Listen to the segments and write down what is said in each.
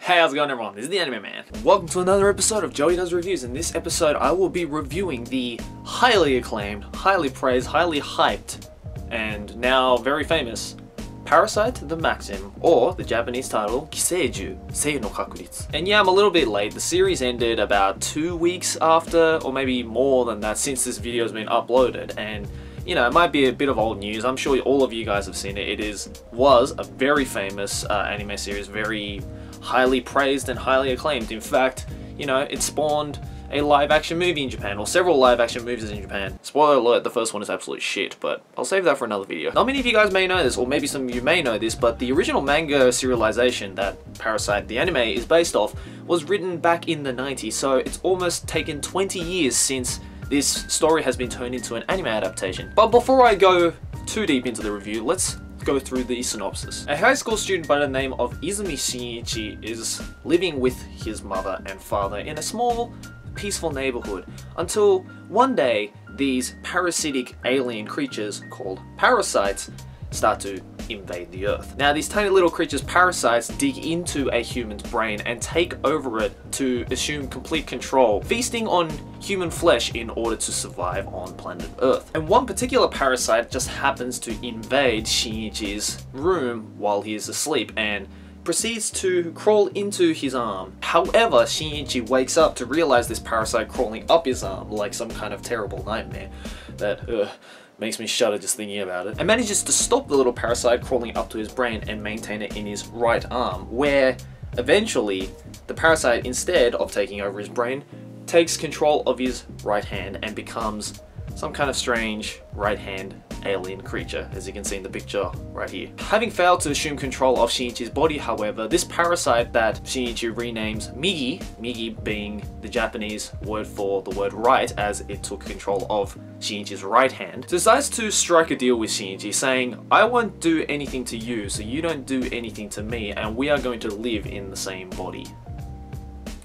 Hey, how's it going everyone? This is the Anime Man. Welcome to another episode of Joey Does Reviews. In this episode, I will be reviewing the highly acclaimed, highly praised, highly hyped, and now very famous Parasyte the Maxim, or the Japanese title, Kiseiju, Sei no Kakuritsu. And yeah, I'm a little bit late. The series ended about 2 weeks after, or maybe more than that, since this video has been uploaded. And you know, it might be a bit of old news. I'm sure all of you guys have seen it. Was a very famous anime series, very highly praised and highly acclaimed. In fact, you know, it spawned a live-action movie in Japan, or several live-action movies in Japan. Spoiler alert, the first one is absolute shit, but I'll save that for another video. Not many of you guys may know this, or maybe some of you may know this, but the original manga serialization that Parasyte the anime is based off was written back in the 90s, so it's almost taken 20 years since this story has been turned into an anime adaptation. But before I go too deep into the review, let's go through the synopsis. A high school student by the name of Izumi Shinichi is living with his mother and father in a small, peaceful neighborhood until one day these parasitic alien creatures called parasites start to invade the earth. Now these tiny little creatures, parasites, dig into a human's brain and take over it to assume complete control, feasting on human flesh in order to survive on planet Earth. And one particular parasite just happens to invade Shinichi's room while he is asleep and proceeds to crawl into his arm. However, Shinichi wakes up to realize this parasite crawling up his arm like some kind of terrible nightmare that makes me shudder just thinking about it, and manages to stop the little parasite crawling up to his brain and maintain it in his right arm, where eventually the parasite, instead of taking over his brain, takes control of his right hand and becomes some kind of strange right hand alien creature, as you can see in the picture right here. Having failed to assume control of Shinichi's body, however, this parasite that Shinichi renames Migi, Migi being the Japanese word for the word right, as it took control of Shinichi's right hand, decides to strike a deal with Shinichi, saying, I won't do anything to you, so you don't do anything to me, and we are going to live in the same body.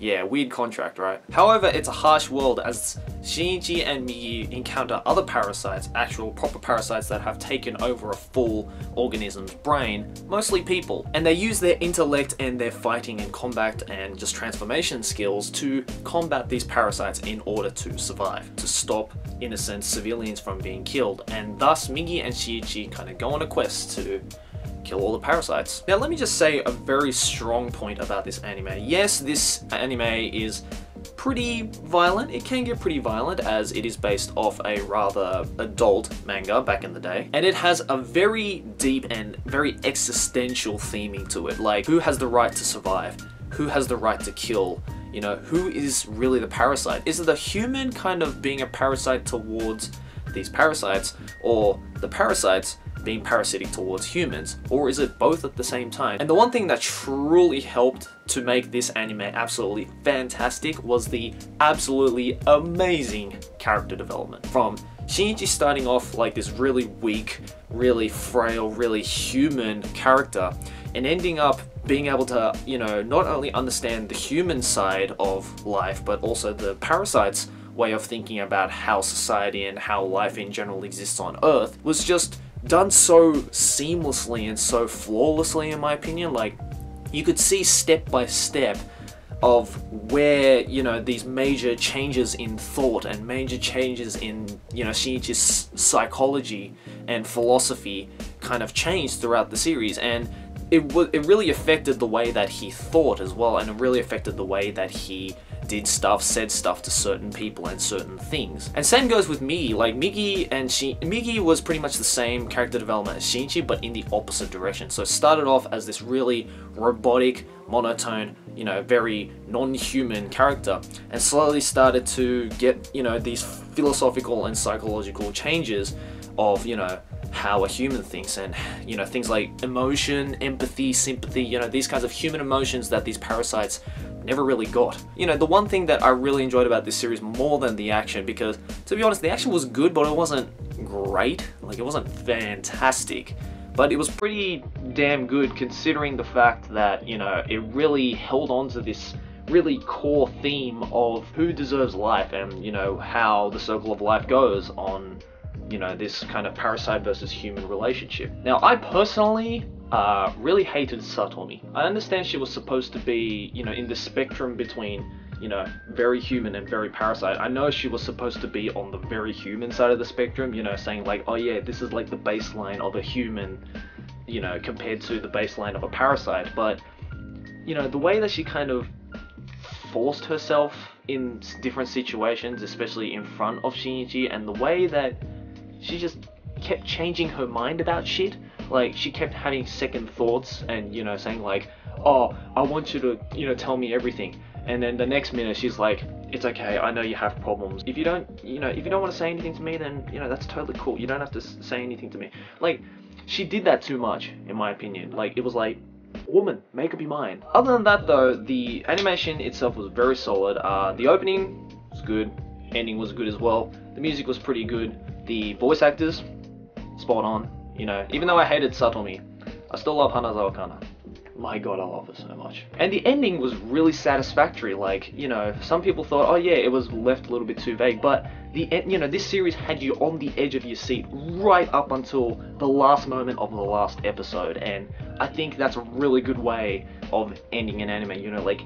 Yeah, weird contract, right? However, it's a harsh world as Shinichi and Migi encounter other parasites, actual proper parasites that have taken over a full organism's brain, mostly people. And they use their intellect and their fighting and combat and just transformation skills to combat these parasites in order to survive, to stop innocent civilians from being killed. And thus, Migi and Shinichi kind of go on a quest to kill all the parasites. Now let me just say a very strong point about this anime. Yes, this anime is pretty violent. It can get pretty violent as it is based off a rather adult manga back in the day. And it has a very deep and very existential theming to it. Like, who has the right to survive? Who has the right to kill? You know, who is really the parasite? Is it the human kind of being a parasite towards these parasites, or the parasites being parasitic towards humans, or is it both at the same time? And the one thing that truly helped to make this anime absolutely fantastic was the absolutely amazing character development. From Shinichi starting off like this really weak, really frail, really human character, and ending up being able to, you know, not only understand the human side of life, but also the parasites' way of thinking about how society and how life in general exists on Earth, was just done so seamlessly and so flawlessly, in my opinion. Like, you could see step by step of where, you know, these major changes in thought and major changes in, you know, Shinichi's psychology and philosophy kind of changed throughout the series. And it really affected the way that he thought as well, and it really affected the way that he did stuff, said stuff to certain people and certain things. And same goes with Migi. Like, Migi was pretty much the same character development as Shinichi, but in the opposite direction. So it started off as this really robotic, monotone, you know, very non-human character, and slowly started to get, you know, these philosophical and psychological changes of, you know, how a human thinks, and, you know, things like emotion, empathy, sympathy, you know, these kinds of human emotions that these parasites never really got. You know, the one thing that I really enjoyed about this series more than the action, because to be honest, the action was good, but it wasn't great. Like, it wasn't fantastic, but it was pretty damn good considering the fact that, you know, it really held on to this really core theme of who deserves life and, you know, how the circle of life goes on you know, this kind of parasite versus human relationship. Now, I personally really hated Satomi. I understand she was supposed to be, you know, in the spectrum between, you know, very human and very parasite. I know she was supposed to be on the very human side of the spectrum, you know, saying like, oh yeah, this is like the baseline of a human, you know, compared to the baseline of a parasite. But, you know, the way that she kind of forced herself in different situations, especially in front of Shinichi, and the way that she just kept changing her mind about shit. Like, she kept having second thoughts and, you know, saying like, oh, I want you to, you know, tell me everything. And then the next minute she's like, it's okay, I know you have problems. If you don't want to say anything to me, then, you know, that's totally cool. You don't have to say anything to me. Like, she did that too much, in my opinion. Like, it was like, woman, make up your mind. Other than that though, the animation itself was very solid. The opening was good, ending was good as well. The music was pretty good. The voice actors, spot on. You know, even though I hated Satomi, I still love Hanazawa Kana. My god, I love her so much. And the ending was really satisfactory. Like, you know, some people thought, oh yeah, it was left a little bit too vague, but you know, this series had you on the edge of your seat right up until the last moment of the last episode, and I think that's a really good way of ending an anime, you know, like,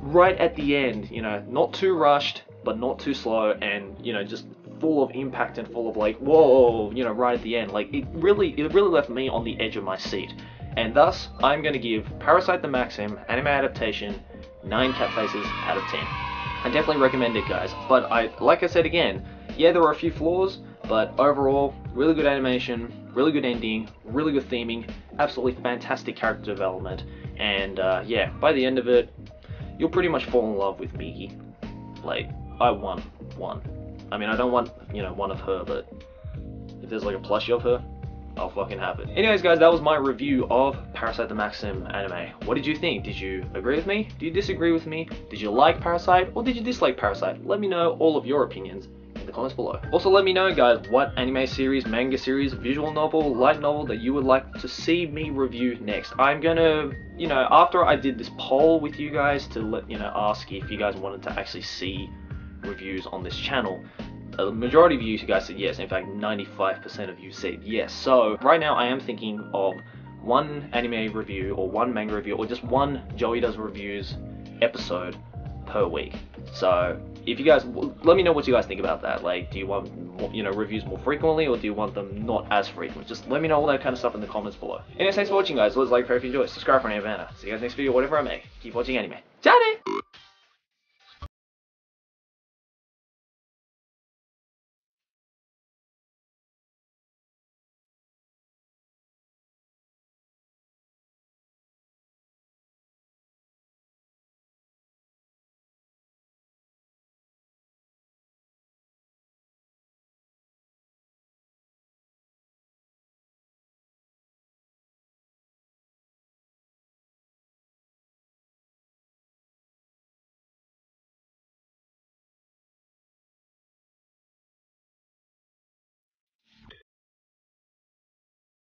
right at the end, you know, not too rushed, but not too slow, and, you know, just full of impact and full of like, whoa, you know, right at the end. Like, it really left me on the edge of my seat. And thus, I'm going to give Parasyte the Maxim anime adaptation 9 cat faces out of 10. I definitely recommend it, guys. But like I said again, yeah, there were a few flaws, but overall, really good animation, really good ending, really good theming, absolutely fantastic character development, and yeah, by the end of it, you'll pretty much fall in love with Migi. Like, I want one. I mean, I don't want, you know, one of her, but if there's like a plushie of her, I'll fucking have it. Anyways, guys, that was my review of Parasyte the Maxim anime. What did you think? Did you agree with me? Do you disagree with me? Did you like Parasyte, or did you dislike Parasyte? Let me know all of your opinions in the comments below. Also, let me know, guys, what anime series, manga series, visual novel, light novel that you would like to see me review next. I'm gonna, you know, after I did this poll with you guys to let, you know, ask if you guys wanted to actually see reviews on this channel, the majority of you guys said yes. In fact, 95% of you said yes. So right now I am thinking of one anime review or one manga review or just one Joey Does Reviews episode per week. So if you guys, let me know what you guys think about that. Like, do you want, you know, reviews more frequently, or do you want them not as frequent? Just let me know all that kind of stuff in the comments below. Anyways, thanks for watching, guys. Let's like, if you enjoy, subscribe for any banner. See you guys next video, whatever I make. Keep watching anime. Ciao!